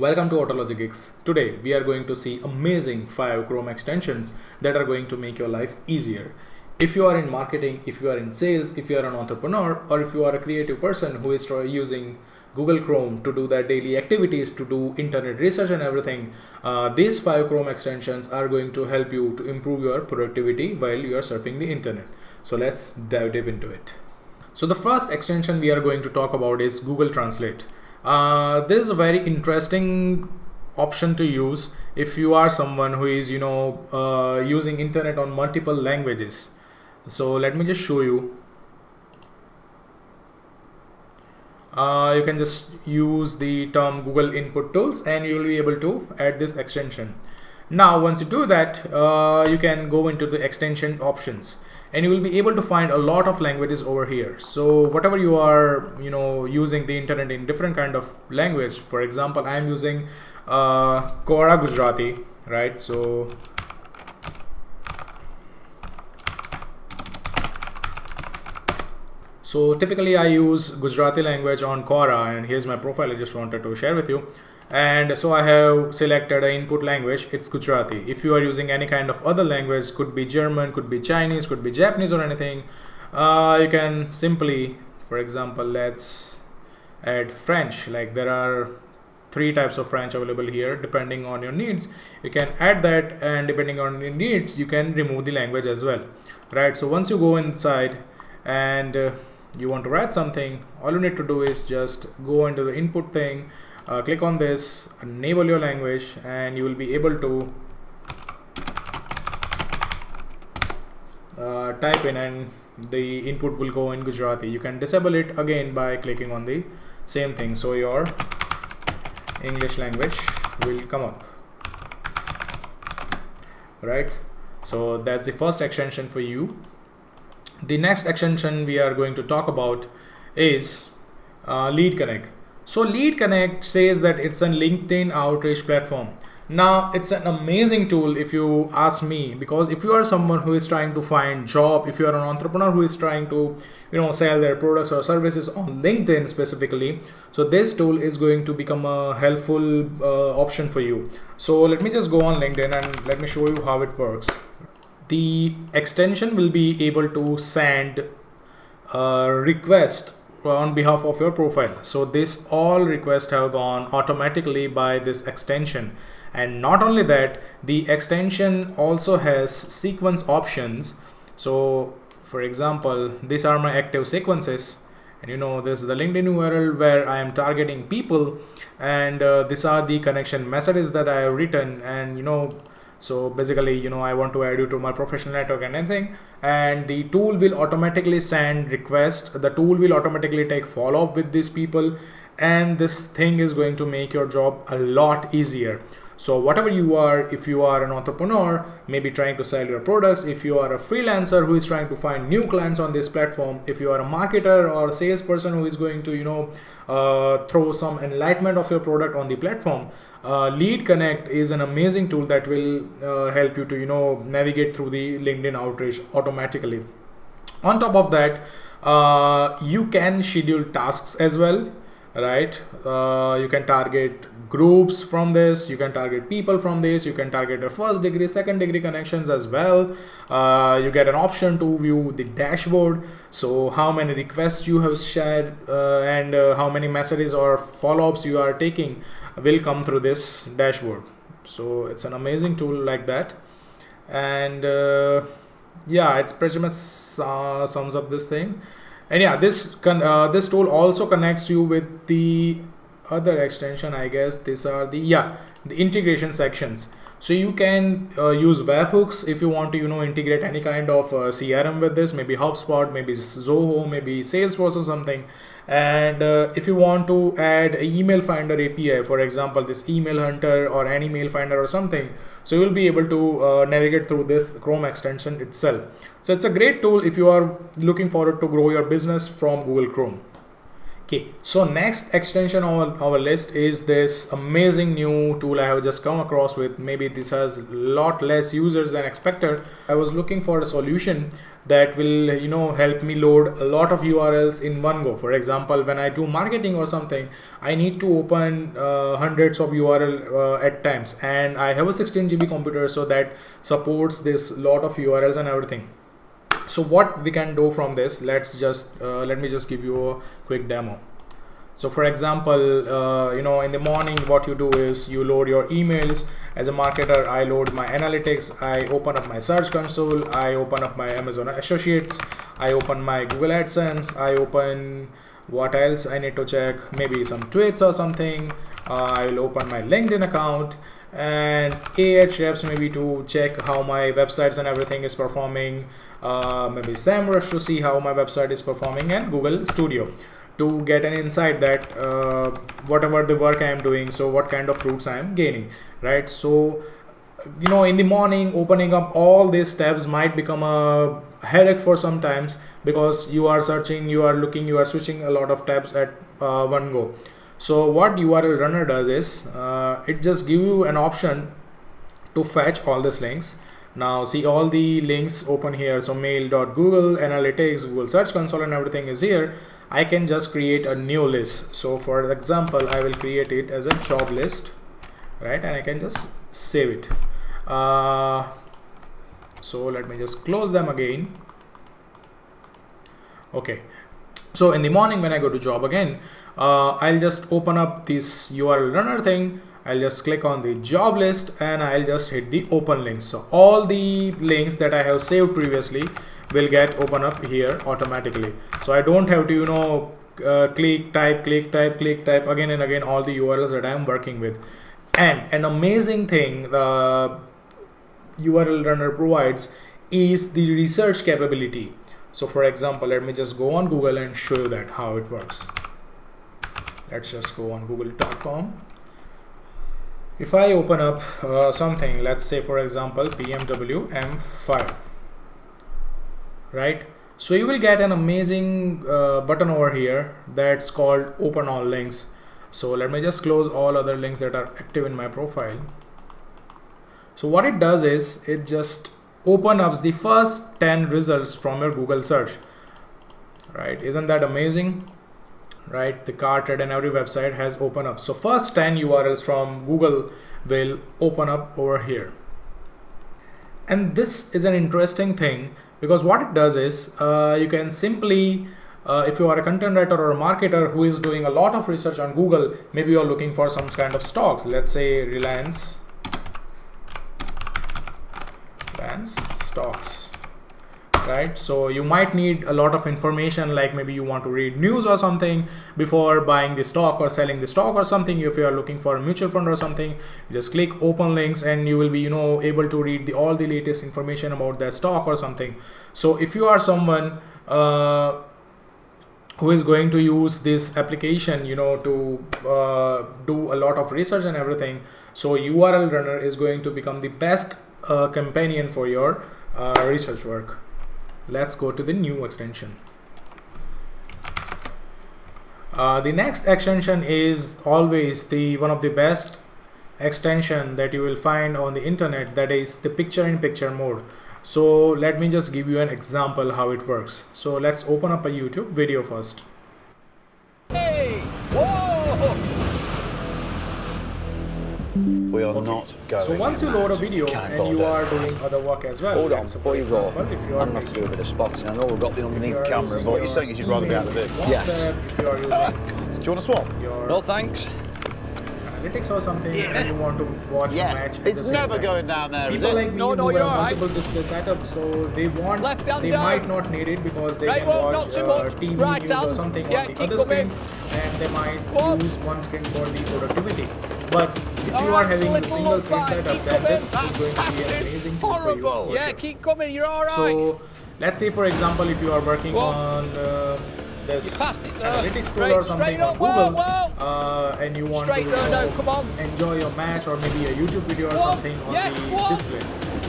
Welcome to Autologics. Today we are going to see amazing 5 Chrome extensions that are going to make your life easier. If you are in marketing, if you are in sales, if you are an entrepreneur, or if you are a creative person who is using Google Chrome to do their daily activities, to do internet research and everything, these 5 Chrome extensions are going to help you to improve your productivity while you are surfing the internet. So let's dive deep into it. So the first extension we are going to talk about is Google Translate. There is a very interesting option to use if you are someone who is using internet on multiple languages. So let me just show you. You can just use the term Google Input Tools and you will be able to add this extension. Now once you do that, you can go into the extension options and you will be able to find a lot of languages over here. So whatever you are using the internet in different kind of language, for example I am using Quora Gujarati, right? So typically I use Gujarati language on Quora, and here's my profile I just wanted to share with you. And so I have selected an input language, it's Gujarati. If you are using any kind of other language, could be German, could be Chinese, could be Japanese or anything, you can simply, for example, let's add French. Like there are 3 types of French available here depending on your needs. You can add that, and depending on your needs you can remove the language as well, right? So once you go inside and you want to write something, all you need to do is just go into the input thing, click on this, enable your language, and you will be able to type in and the input will go in Gujarati. You can disable it again by clicking on the same thing, so your English language will come up, right? So that's the first extension for you. The next extension we are going to talk about is LeadConnect. So LeadConnect says that it's a LinkedIn outreach platform. Now it's an amazing tool if you ask me, because if you are someone who is trying to find job, if you are an entrepreneur who is trying to sell their products or services on LinkedIn specifically, so this tool is going to become a helpful option for you. So let me just go on LinkedIn and let me show you how it works. The extension will be able to send a request on behalf of your profile. So this all requests have gone automatically by this extension. And not only that, the extension also has sequence options. So for example, these are my active sequences, and this is the LinkedIn URL where I am targeting people, and these are the connection messages that I have written, and so basically I want to add you to my professional network and anything, and the tool will automatically send request, the tool will automatically take follow-up with these people, and this thing is going to make your job a lot easier. So whatever you are, if you are an entrepreneur, maybe trying to sell your products, if you are a freelancer who is trying to find new clients on this platform, if you are a marketer or a salesperson who is going to throw some enlightenment of your product on the platform, LeadConnect is an amazing tool that will help you to navigate through the LinkedIn outreach automatically. On top of that, you can schedule tasks as well, right? You can target groups from this, you can target people from this, you can target your first degree, second degree connections as well. You get an option to view the dashboard, so how many requests you have shared and how many messages or follow-ups you are taking will come through this dashboard. So it's an amazing tool like that, and yeah, it's pretty much sums up this thing. And yeah, this tool also connects you with the other extension, I guess. These are the integration sections. So you can use webhooks if you want to integrate any kind of CRM with this, maybe HubSpot, maybe Zoho, maybe Salesforce or something. And if you want to add an email finder API, for example this email hunter or any mail finder or something, so you will be able to navigate through this Chrome extension itself. So it's a great tool if you are looking forward to grow your business from Google Chrome. Okay, so next extension on our list is this amazing new tool I have just come across with. Maybe this has a lot less users than expected. I was looking for a solution that will, help me load a lot of URLs in one go. For example, when I do marketing or something, I need to open hundreds of URL at times, and I have a 16 GB computer, so that supports this lot of URLs and everything. So what we can do from this, let me just give you a quick demo. So for example, in the morning, what you do is you load your emails. As a marketer, I load my analytics, I open up my search console, I open up my Amazon Associates, I open my Google AdSense, I open what else I need to check, maybe some tweets or something. I'll open my LinkedIn account and Ahrefs maybe to check how my websites and everything is performing, maybe SEMrush to see how my website is performing, and Google Studio to get an insight that whatever the work I am doing, so what kind of fruits I am gaining, right? So in the morning, opening up all these tabs might become a headache for sometimes, because you are searching, you are looking, you are switching a lot of tabs at one go. So what URL runner does is it just gives you an option to fetch all these links. Now see, all the links open here. So mail.google, analytics, Google search console and everything is here. I can just create a new list. So for example, I will create it as a job list, right? And I can just save it. So let me just close them again. Okay. So in the morning when I go to job again, I'll just open up this URL runner thing. I'll just click on the job list and I'll just hit the open links. So all the links that I have saved previously will get open up here automatically. So I don't have to, click, type again and again all the URLs that I am working with. And an amazing thing the URL runner provides is the research capability. So for example, let me just go on Google and show you that how it works. Let's just go on google.com. If I open up something, let's say for example BMW M5, right? So you will get an amazing button over here that's called open all links. So let me just close all other links that are active in my profile. So what it does is it just open up the first 10 results from your Google search, right? Isn't that amazing, right? The Cartred and every website has opened up. So first 10 URLs from Google will open up over here. And this is an interesting thing, because what it does is you can simply if you are a content writer or a marketer who is doing a lot of research on Google, maybe you're looking for some kind of stocks, let's say Reliance stocks, right? So you might need a lot of information, like maybe you want to read news or something before buying the stock or selling the stock or something. If you are looking for a mutual fund or something, you just click open links and you will be able to read all the latest information about that stock or something. So if you are someone who is going to use this application to do a lot of research and everything, so URL runner is going to become the best companion for your research work. Let's go to the new extension. The next extension is always one of the best extension that you will find on the internet, that is the picture-in-picture mode. So let me just give you an example how it works. So let's open up a YouTube video first. Hey! Whoa! We are not going. So once you load a video and you are doing other work as well. Hold on, so before you go, if you I'm are going to have to do a bit of spotting. I know we've got the underneath camera, but What you're saying is you'd rather be out of the vehicle? Yes. If you are using Do you want to swap? your no thanks. analytics or something and you want to watch a Yes. match at It's the same never time. going down there, is People it? like me No, who you're have all right. multiple display setup, so they Left hand they down. might not need it because they Right, can well, watch not too much. TV Right news or hand. something Yeah, on the keep other screen, coming. and they might Whoop. use one screen for the productivity. But if you are Alright, having so a little single look screen back, setup, keep then coming. this is going to be an amazing tool for you. horrible. for Yeah, sure. keep coming. You're all right. So let's say for example, if you are working Whoa. on this You passed it there. analytics tool Straight- or something straight on up. Whoa, Google, whoa. and you want Straight to there now, come on. enjoy your match or maybe a YouTube video or Whoa. something on Yes, the whoa. display.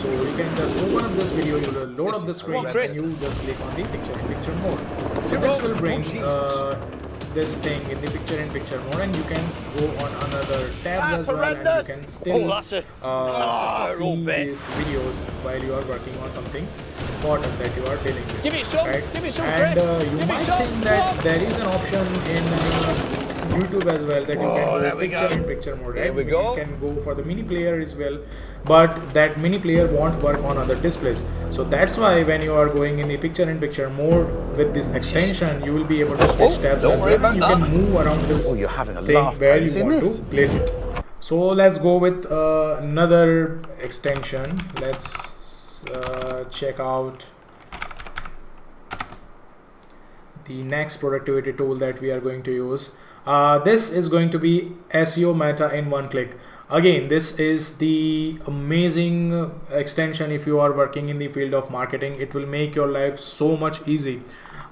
So you can just open up this video, you will load up the screen Chris. and you just click on the picture-in-picture mode. So You're this wrong. will bring Oh, Jesus. this thing in the picture-in-picture mode, and you can go on another tabs That's as well, and you horrendous. can still That's a see little bit. these videos while you are working on something important that you are dealing with. Give it some, right? give it some, And Chris. you Give it might some. think that there is an option in YouTube as well that you can there go we go. picture-in-picture mode, right? Here we go. You can go for the mini player as well, but that mini player won't work on other displays. So that's why when you are going in the picture-in-picture mode with this extension, you will be able to switch tabs don't as worry well. about You that. can move around this Oh, you're having a thing laugh. where Have you you seen want this? to place it. So let's go with another extension. Let's check out the next productivity tool that we are going to use. This is going to be SEO Meta in one click. Again, this is the amazing extension. If you are working in the field of marketing, it will make your life so much easy.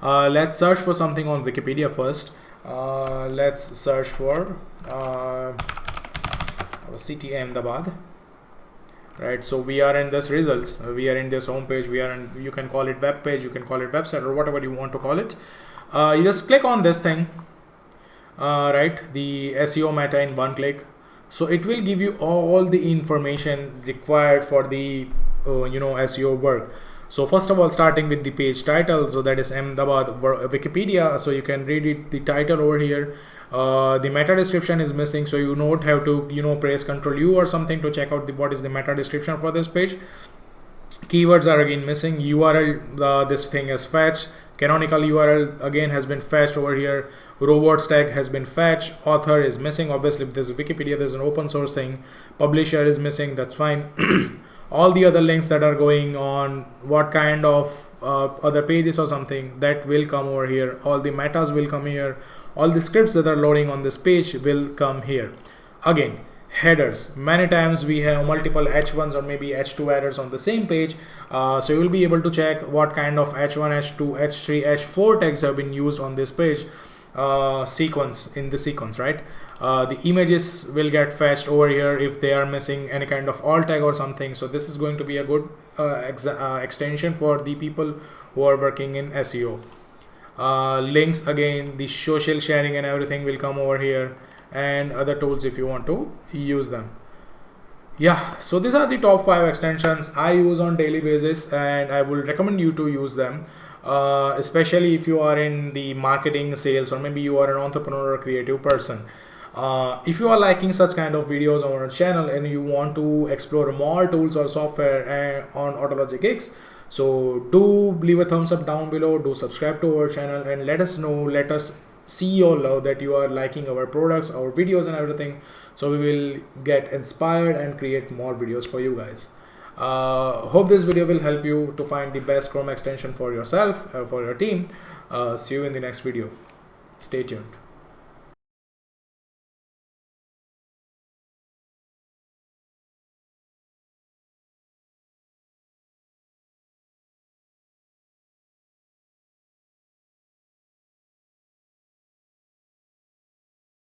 Let's search for something on Wikipedia first. Let's search for city Ahmedabad. Right, so we are in this results, we are in this home page, we are in, you can call it web page, you can call it website, or whatever you want to call it. You just click on this thing, right, the SEO Meta in one click. So it will give you all the information required for the SEO work. So first of all, starting with the page title, so that is Ahmedabad Wikipedia, so you can read it, the title over here. The meta description is missing, so you don't have to press Ctrl U or something to check out what is the meta description for this page. Keywords are again missing. URL, this thing is fetched. Canonical URL again has been fetched over here. Robots tag has been fetched. Author is missing. Obviously, if this is Wikipedia, there's an open source thing. Publisher is missing. That's fine. All the other links that are going on, what kind of other pages or something, that will come over here. All the metas will come here. All the scripts that are loading on this page will come here. Again, headers. Many times we have multiple H1s or maybe H2 headers on the same page. So you will be able to check what kind of H1, H2, H3, H4 tags have been used on this page. Sequence, right? The images will get fetched over here if they are missing any kind of alt tag or something. So this is going to be a good extension for the people who are working in SEO. Links, again, the social sharing and everything will come over here, and other tools if you want to use them. Yeah, so these are the top 5 extensions I use on daily basis, and I will recommend you to use them. Especially if you are in the marketing, sales, or maybe you are an entrepreneur or creative person. If you are liking such kind of videos on our channel and you want to explore more tools or software on Autologic X, so do leave a thumbs up down below, do subscribe to our channel, and let us know, let us see your love that you are liking our products, our videos and everything, so we will get inspired and create more videos for you guys. Hope this video will help you to find the best Chrome extension for yourself or for your team. See you in the next video. Stay tuned.